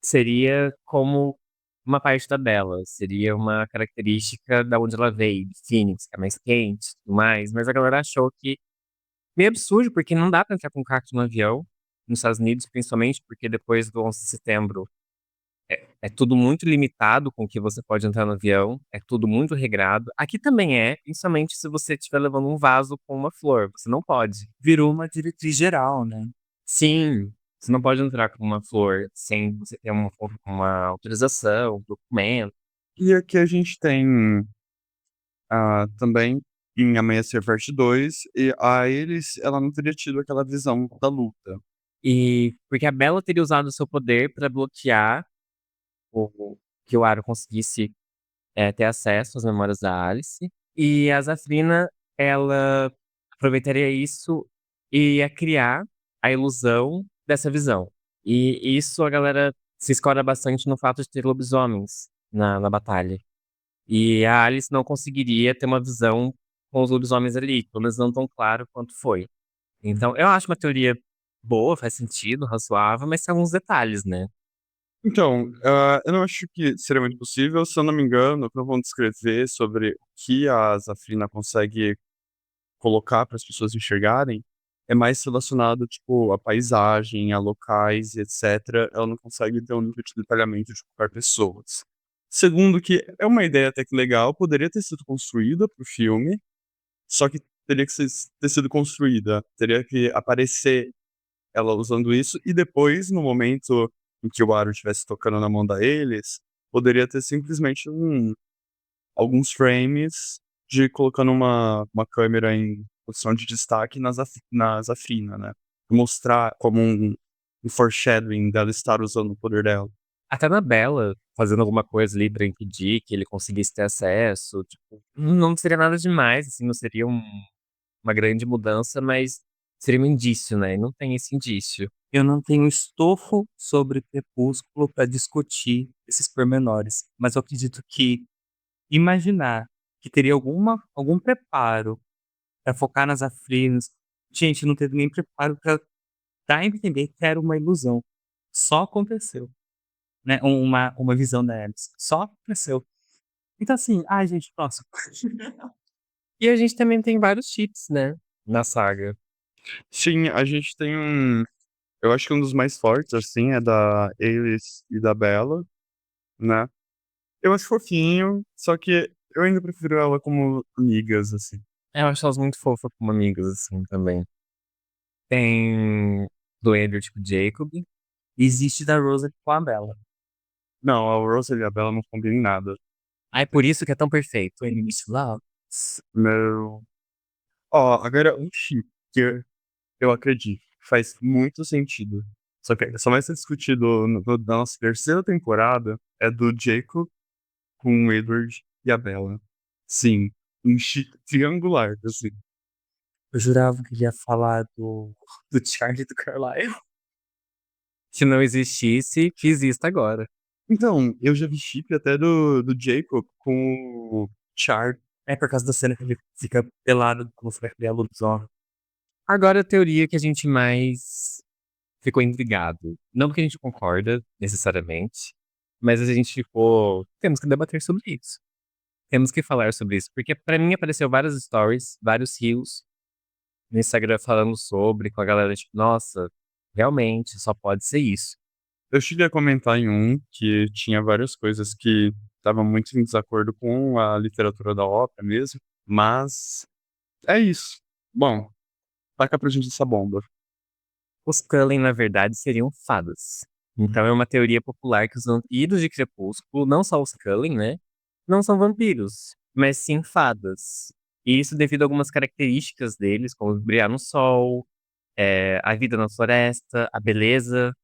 seria como uma parte da Bella, seria uma característica da onde ela veio, de Phoenix, que é mais quente e tudo mais, mas a galera achou que meio absurdo, porque não dá pra entrar com cacto no avião, nos Estados Unidos, principalmente porque depois do 11 de setembro é tudo muito limitado com o que você pode entrar no avião, é tudo muito regrado. Aqui também principalmente se você estiver levando um vaso com uma flor, você não pode. Virou uma diretriz geral, né? Sim, você não pode entrar com uma flor sem você ter uma autorização, um documento. E aqui a gente tem também em Amanhecer Parte 2, e a Iris, ela não teria tido aquela visão da luta. E porque a Bella teria usado o seu poder para bloquear que o Aro conseguisse ter acesso às memórias da Alice. E a Zafrina, ela aproveitaria isso e ia criar a ilusão dessa visão. E isso a galera se escora bastante no fato de ter lobisomens na batalha. E a Alice não conseguiria ter uma visão com os lobisomens ali, pelo menos não tão claro quanto foi. Então, eu acho uma teoria boa, faz sentido, razoável, mas tem alguns detalhes, né? Então, eu não acho que seria muito possível. Se eu não me engano, o que vão descrever sobre o que a Zafrina consegue colocar para as pessoas enxergarem é mais relacionado, tipo, a paisagem, a locais e etc. Ela não consegue ter um nível de detalhamento de qualquer pessoas. Segundo, que é uma ideia até que legal, poderia ter sido construída para o filme, só que teria que ter sido construída, teria que aparecer ela usando isso, e depois, no momento em que o Aro estivesse tocando na mão da eles, poderia ter simplesmente alguns frames de colocando uma câmera em posição de destaque na Zafrina, né? Mostrar como um foreshadowing dela estar usando o poder dela. Até na Bella, fazendo alguma coisa ali pra impedir que ele conseguisse ter acesso, tipo, não seria nada demais, assim, não seria uma grande mudança, mas seria um indício, né? E não tem esse indício. Eu não tenho estofo sobre Crepúsculo para discutir esses pormenores, mas eu acredito que imaginar que teria algum preparo para focar nas Afrinas, gente, não teve nem preparo para dar a entender que era uma ilusão. Só aconteceu, né? Uma visão da Alice. Só aconteceu. Então, assim, ai, gente, próximo. E a gente também tem vários cheats, né? Na saga. Sim, a gente tem eu acho que um dos mais fortes, assim, é da Alice e da Bella, né? Eu acho fofinho, só que eu ainda prefiro ela como amigas, assim. Eu acho elas muito fofas como amigas, assim, também. Tem do Edward, tipo, Jacob. Existe da Rosa com a Bella. Não, a Rose e a Bella não combinam em nada. Ai, por isso que é tão perfeito. Enemies to Love. Meu. Ó, agora um chip que eu acredito. Faz muito sentido. Só que só vai ser discutido na nossa terceira temporada é do Jacob com o Edward e a Bella. Sim, um triangular, assim. Eu jurava que ele ia falar do Charlie e do Carlyle. Se não existisse, que exista agora. Então, eu já vi chip até do Jacob com o Char. É por causa da cena que ele fica pelado como se vai criar lobisomem. Agora a teoria que a gente mais ficou intrigado. Não porque a gente concorda, necessariamente, mas a gente ficou. Temos que debater sobre isso. Temos que falar sobre isso. Porque pra mim apareceu várias stories, vários reels no Instagram falando sobre, com a galera, tipo, nossa, realmente, só pode ser isso. Eu cheguei a comentar em um que tinha várias coisas que estavam muito em desacordo com a literatura da ópera mesmo, mas é isso. Bom, taca pra gente essa bomba. Os Cullen, na verdade, seriam fadas. Então é uma teoria popular que os vampiros de Crepúsculo, não só os Cullen, né? Não são vampiros, mas sim fadas. E isso devido a algumas características deles, como brilhar no sol, a vida na floresta, a beleza,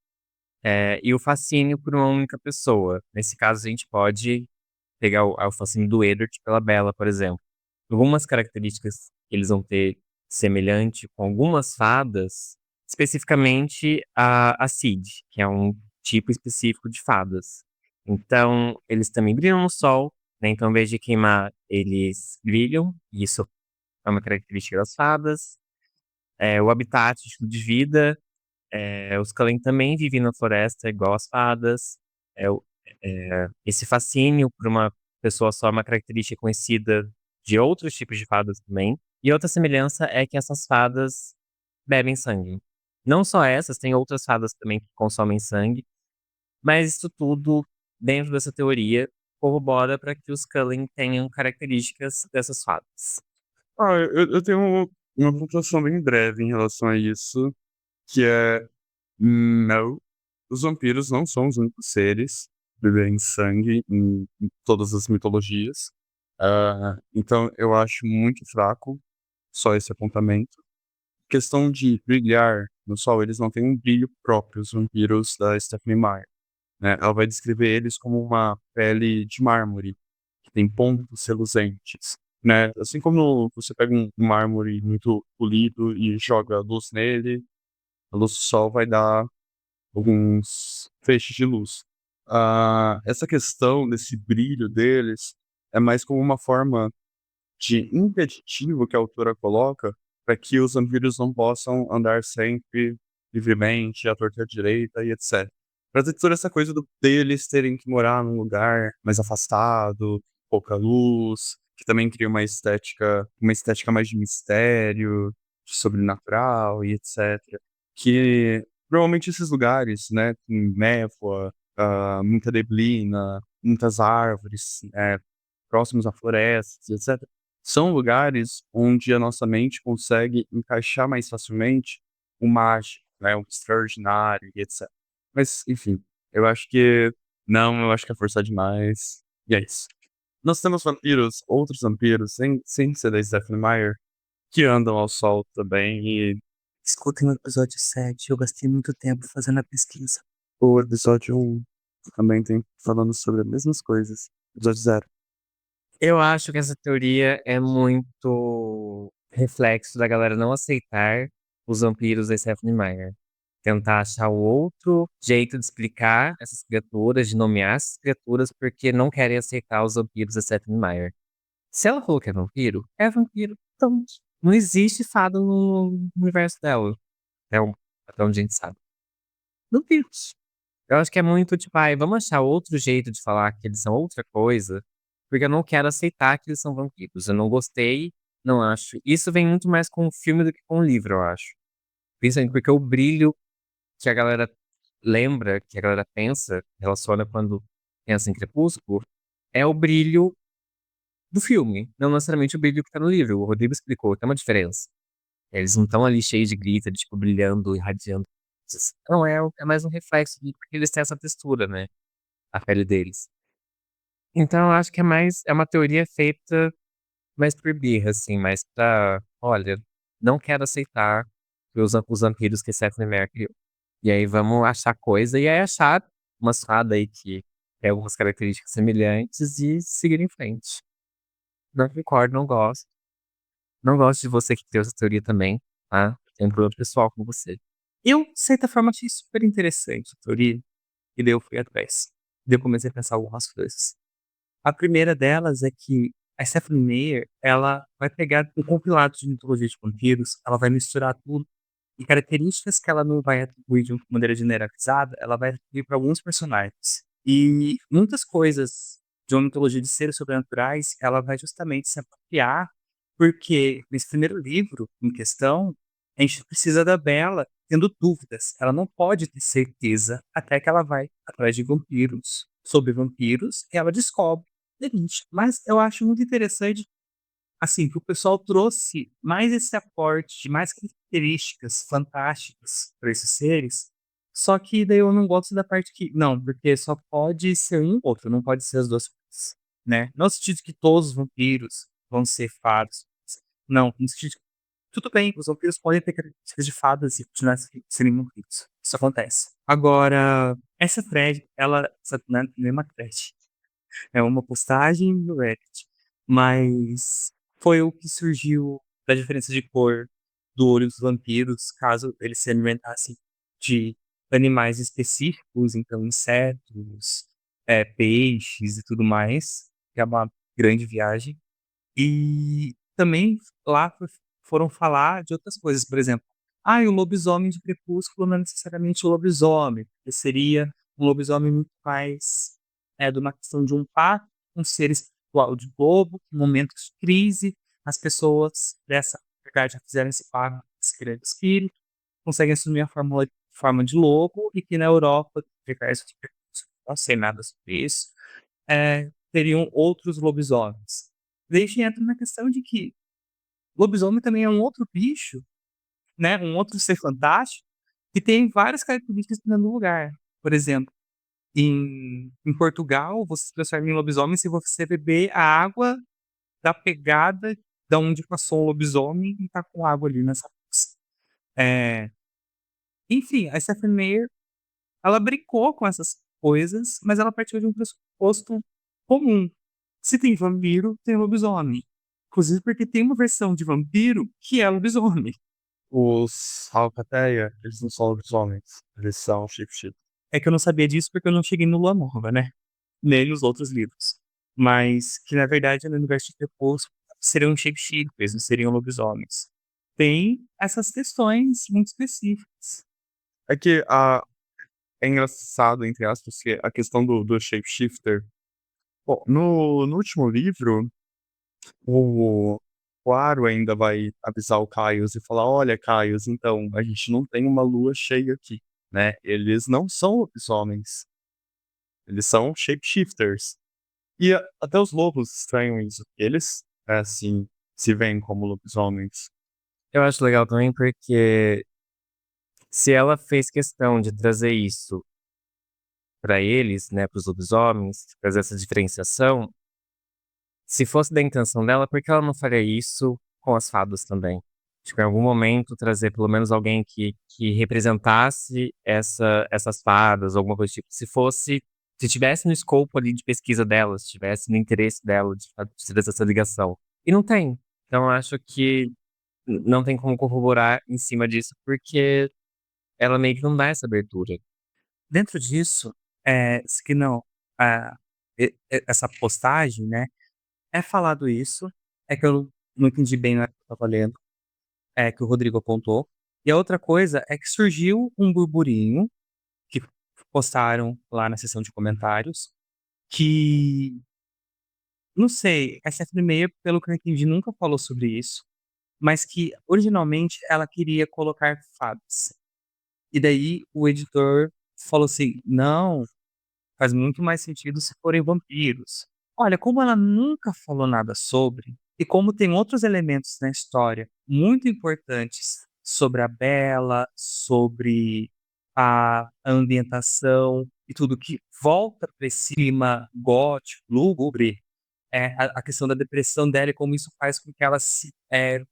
e o fascínio por uma única pessoa. Nesse caso, a gente pode pegar o fascínio do Edward pela Bella, por exemplo. Algumas características que eles vão ter semelhante com algumas fadas, especificamente a Cid, que é um tipo específico de fadas. Então, eles também brilham no sol, né? Então, ao invés de queimar, eles brilham, e isso é uma característica das fadas. O habitat, o estilo de vida, os Cullen também vivem na floresta, igual as fadas. É, o- esse fascínio por uma pessoa só é uma característica conhecida de outros tipos de fadas também. E outra semelhança é que essas fadas bebem sangue. Não só essas, tem outras fadas também que consomem sangue, mas isso tudo, dentro dessa teoria, corrobora para que os Cullen tenham características dessas fadas. Eu tenho uma pontuação bem breve em relação a isso, que é não, os vampiros não são os únicos seres que bebem sangue em todas as mitologias. Então eu acho muito fraco só esse apontamento. Questão de brilhar no sol, eles não têm um brilho próprio, os vampiros da Stephanie Meyer, né? Ela vai descrever eles como uma pele de mármore, que tem pontos reluzentes, né? Assim como você pega um mármore muito polido e joga luz nele, a luz do sol vai dar alguns feixes de luz. Essa questão desse brilho deles é mais como uma forma de impeditivo que a autora coloca para que os vampiros não possam andar sempre livremente, à torta e à direita e etc. Para ter toda essa coisa deles terem que morar num lugar mais afastado, pouca luz, que também cria uma estética mais de mistério, de sobrenatural e etc. Que provavelmente esses lugares, né, com névoa, muita neblina, muitas árvores, próximos a florestas, etc. São lugares onde a nossa mente consegue encaixar mais facilmente o mágico, né, o extraordinário e etc. Mas, enfim, eu acho que não, eu acho que é forçar demais. E é isso. Nós temos vampiros, outros vampiros, sem ser da Stephenie Meyer, que andam ao sol também. E Escutem o episódio 7, eu gastei muito tempo fazendo a pesquisa. o episódio 1 também tem falando sobre as mesmas coisas. Episódio 0. Eu acho que essa teoria é muito reflexo da galera não aceitar os vampiros da Stephenie Meyer. Tentar achar o outro jeito de explicar essas criaturas, de nomear essas criaturas, porque não querem aceitar os vampiros da Stephenie Meyer. Se ela falou que é vampiro, é vampiro. Então, não existe fada no universo dela. Até onde a gente sabe. Vampiros. Eu acho que é muito tipo, ai, vamos achar outro jeito de falar que eles são outra coisa, porque eu não quero aceitar que eles são vampiros. Eu não gostei, não acho. Isso vem muito mais com o filme do que com o livro, eu acho. Principalmente porque o brilho que a galera lembra, que a galera pensa, relaciona quando pensa em Crepúsculo, é o brilho do filme, não necessariamente o brilho que tá no livro. O Rodrigo explicou, tem uma diferença. Eles não estão ali cheios de glitter, tipo, brilhando, irradiando. Não, é mais um reflexo de porque eles têm essa textura, né? A pele deles. Então, eu acho que é uma teoria feita mais por birra, assim, mais pra, olha, não quero aceitar os vampiros que Stephanie Meyer criou. E aí vamos achar coisa, e aí achar umas fadas aí que tem algumas características semelhantes e seguir em frente. Não concordo, não gosto. Não gosto de você que tem essa teoria também, tá? Tem um problema pessoal com você. Eu, de certa forma, achei super interessante a teoria, e daí eu fui atrás. Daí eu comecei a pensar algumas coisas. A primeira delas é que a Stephanie Meyer, ela vai pegar um compilado de mitologia de vampiros, ela vai misturar tudo, e características que ela não vai atribuir de uma maneira generalizada, ela vai atribuir para alguns personagens. E muitas coisas de uma mitologia de seres sobrenaturais, ela vai justamente se apropriar, porque nesse primeiro livro em questão, a gente precisa da Bella tendo dúvidas. Ela não pode ter certeza até que ela vai atrás de vampiros, sobre vampiros, e ela descobre o seguinte. Mas eu acho muito interessante, assim, que o pessoal trouxe mais esse aporte de mais características fantásticas para esses seres, só que daí eu não gosto da parte que, não, porque só pode ser um ou outro, não pode ser as duas coisas, né? Não no sentido que todos os vampiros vão ser fadas, não, no sentido que, tudo bem, os vampiros podem ter características de fadas e continuar serem vampiros. Isso acontece. Agora, essa thread, ela, essa, não é nem uma thread, é uma postagem no Reddit, mas foi o que surgiu da diferença de cor do olho dos vampiros, caso eles se alimentassem de animais específicos, então insetos, peixes e tudo mais, que é uma grande viagem. E também lá foram falar de outras coisas, por exemplo, o lobisomem de Crepúsculo não é necessariamente o lobisomem, porque seria um lobisomem muito mais de uma questão de um pacto, um ser espiritual de lobo, em momentos de crise, as pessoas dessa verdade já fizeram esse pacto, esse grande espírito, conseguem assumir a forma de lobo, e que na Europa, não sei nada sobre isso, teriam outros lobisomens. Daí a gente entra na questão de que lobisomem também é um outro bicho, né? Um outro ser fantástico, que tem várias características dentro do lugar. Por exemplo, em Portugal, você se transforma em lobisomem se você beber a água da pegada da onde passou o lobisomem e tá com água ali nessa bolsa. Enfim, a Stephanie Meyer, ela brincou com essas coisas, mas ela partiu de um pressuposto comum. Se tem vampiro, tem lobisomem. Inclusive porque tem uma versão de vampiro que é lobisomem. Os Alcateia, eles não são lobisomens, eles são shapeshifters. É que eu não sabia disso porque eu não cheguei no Lua Nova, né? Nem nos outros livros. Mas que, na verdade, no universo de Crepúsculo, seriam shapeshifters, não seriam lobisomens. Tem essas questões muito específicas. É que é engraçado, entre aspas, que a questão do shapeshifter. Bom, no último livro, o Aro ainda vai avisar o Caius e falar: olha, Caius, então, a gente não tem uma lua cheia aqui, né? Eles não são lobisomens, eles são shapeshifters. E até os lobos estranham isso. Eles, assim, se veem como lobisomens. Eu acho legal também porque se ela fez questão de trazer isso pra eles, né, pros lobisomens, trazer essa diferenciação, se fosse da intenção dela, por que ela não faria isso com as fadas também? Tipo, em algum momento trazer pelo menos alguém que representasse essas fadas, alguma coisa do tipo. Se tivesse no escopo ali de pesquisa dela, se tivesse no interesse dela de fazer essa ligação. E não tem. Então, eu acho que não tem como corroborar em cima disso, porque ela meio que não dá essa abertura. Dentro disso, se que não, ah, essa postagem, né, é falado isso, é que eu não entendi bem na que eu estava lendo, que o Rodrigo apontou. E a outra coisa é que surgiu um burburinho que postaram lá na seção de comentários que, não sei, a Stephanie Meyer, pelo que eu entendi, nunca falou sobre isso, mas que originalmente ela queria colocar fadas. E daí o editor falou assim: não, faz muito mais sentido se forem vampiros. Olha, como ela nunca falou nada sobre, e como tem outros elementos na história muito importantes sobre a Bella, sobre a ambientação e tudo que volta para esse clima gótico, lúgubre, a questão da depressão dela e como isso faz com que ela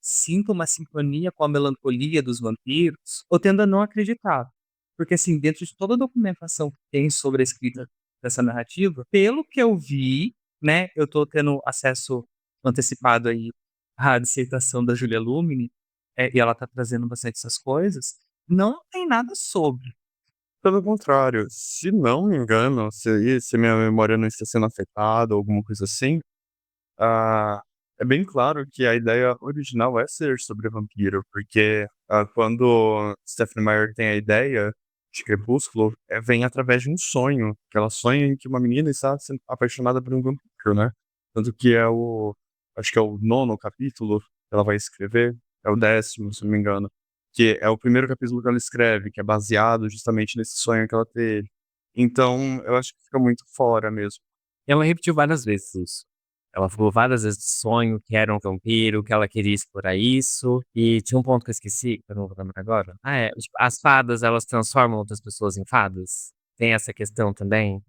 sinta uma sintonia com a melancolia dos vampiros, eu tendo a não acreditar. Porque, assim, dentro de toda a documentação que tem sobre a escrita dessa narrativa, pelo que eu vi, né, eu tô tendo acesso antecipado aí à dissertação da Julia Lumini, e ela tá trazendo bastante essas coisas, não tem nada sobre. Pelo contrário, se não me engano, se minha memória não está sendo afetada ou alguma coisa assim, ah, é bem claro que a ideia original é ser sobre vampiro, porque quando Stephenie Meyer tem a ideia de Crepúsculo, vem através de um sonho, que ela sonha em que uma menina está sendo apaixonada por um vampiro, né? Tanto que acho que é o 9º capítulo que ela vai escrever, é o 10º, se não me engano, que é o primeiro capítulo que ela escreve, que é baseado justamente nesse sonho que ela teve. Então, eu acho que fica muito fora mesmo. Ela repetiu várias vezes isso. Ela falou várias vezes do sonho, que era um vampiro, que ela queria explorar isso. E tinha um ponto que eu esqueci, que eu não vou lembrar agora. Tipo, as fadas, elas transformam outras pessoas em fadas? Tem essa questão também?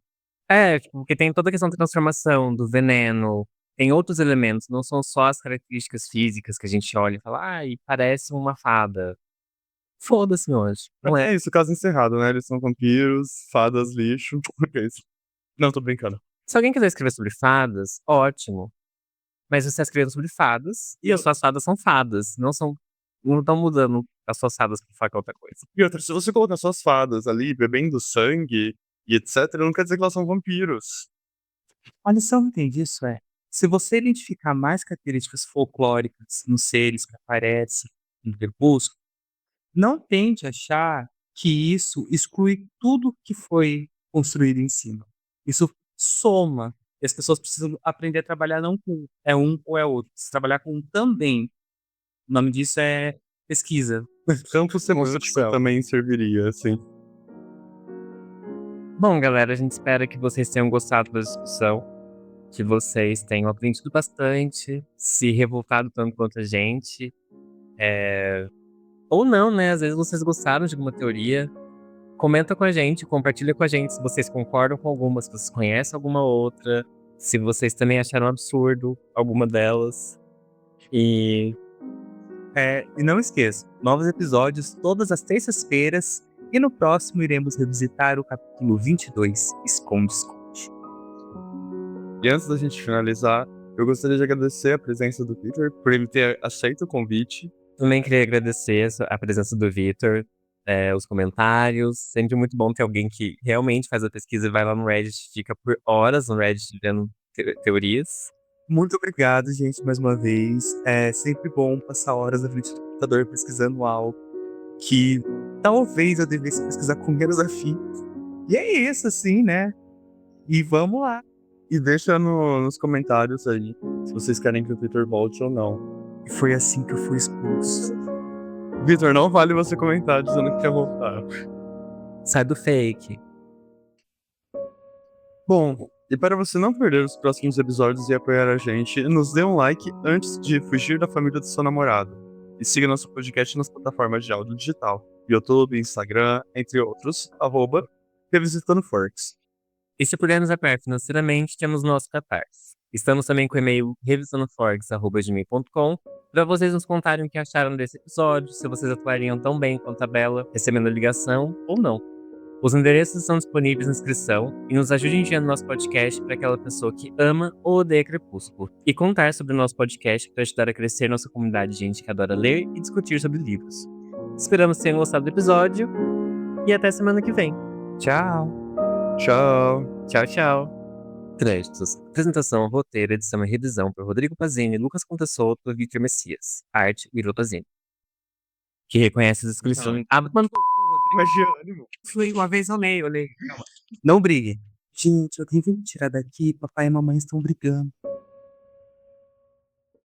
Tipo, porque tem toda a questão da transformação, do veneno, tem outros elementos, não são só as características físicas que a gente olha e fala: "Ai, parece uma fada". Foda-se, meu anjo, não é. É isso, caso encerrado, né? Eles são vampiros, fadas, lixo. É isso. Não, tô brincando. Se alguém quiser escrever sobre fadas, ótimo. Mas você está escrevendo sobre fadas, e as suas fadas são fadas, não estão mudando as suas fadas pra falar outra coisa. E outra, se você colocar suas fadas ali bebendo sangue e etc., não quer dizer que elas são vampiros. A lição que tem disso se você identificar mais características folclóricas nos seres que aparecem no Crepúsculo, não tente achar que isso exclui tudo que foi construído em cima. Isso soma. E as pessoas precisam aprender a trabalhar não com um ou é outro, precisa trabalhar com um também. O nome disso é pesquisa. Campo semântico também serviria, assim. Bom, galera, a gente espera que vocês tenham gostado da discussão, que vocês tenham aprendido bastante, se revoltado tanto quanto a gente. Ou não, né? Às vezes vocês gostaram de alguma teoria. Comenta com a gente, compartilha com a gente se vocês concordam com alguma, se vocês conhecem alguma outra, se vocês também acharam absurdo alguma delas. E E não esqueça, novos episódios todas as terças-feiras e no próximo iremos revisitar o capítulo 22, Esconde-Esconde. E antes da gente finalizar, eu gostaria de agradecer a presença do Victor por ele ter aceito o convite. também queria agradecer a presença do Vitor, os comentários. Sempre muito bom ter alguém que realmente faz a pesquisa e vai lá no Reddit, fica por horas no Reddit vendo teorias. Muito obrigado, gente, mais uma vez. É sempre bom passar horas na frente do computador pesquisando algo que talvez eu devesse pesquisar com menos afinco. E é isso, assim, né? E vamos lá. E deixa nos comentários aí se vocês querem que o Victor volte ou não. E foi assim que eu fui expulso. Victor, não vale você comentar dizendo que quer voltar. Sai do fake. Bom, e para você não perder os próximos episódios e apoiar a gente, nos dê um like antes de fugir da família do seu namorado. E siga nosso podcast nas plataformas de áudio digital, YouTube, Instagram, entre outros, @Revisitando Forks. E se puder nos apoiar financeiramente, temos nosso Catarse. Estamos também com o e-mail revisondoforks@gmail.com para vocês nos contarem o que acharam desse episódio, se vocês atuariam tão bem quanto a Bella, recebendo a ligação ou não. Os endereços estão disponíveis na descrição e nos ajude enviando nosso podcast para aquela pessoa que ama ou odeia Crepúsculo. E contar sobre o nosso podcast para ajudar a crescer nossa comunidade de gente que adora ler e discutir sobre livros. Esperamos que tenham gostado do episódio e até semana que vem. Tchau. Tchau! Tchau, tchau. Créditos. Apresentação, roteiro, edição e revisão por Rodrigo Pazini, Lucas Contasoto e Victor Messias. Arte, Wiro Pazini. Que reconhece as inscrições. Mano, Mas de ânimo. Foi uma vez eu leio. Calma. Não brigue. Gente, eu tenho que me tirar daqui. Papai e mamãe estão brigando.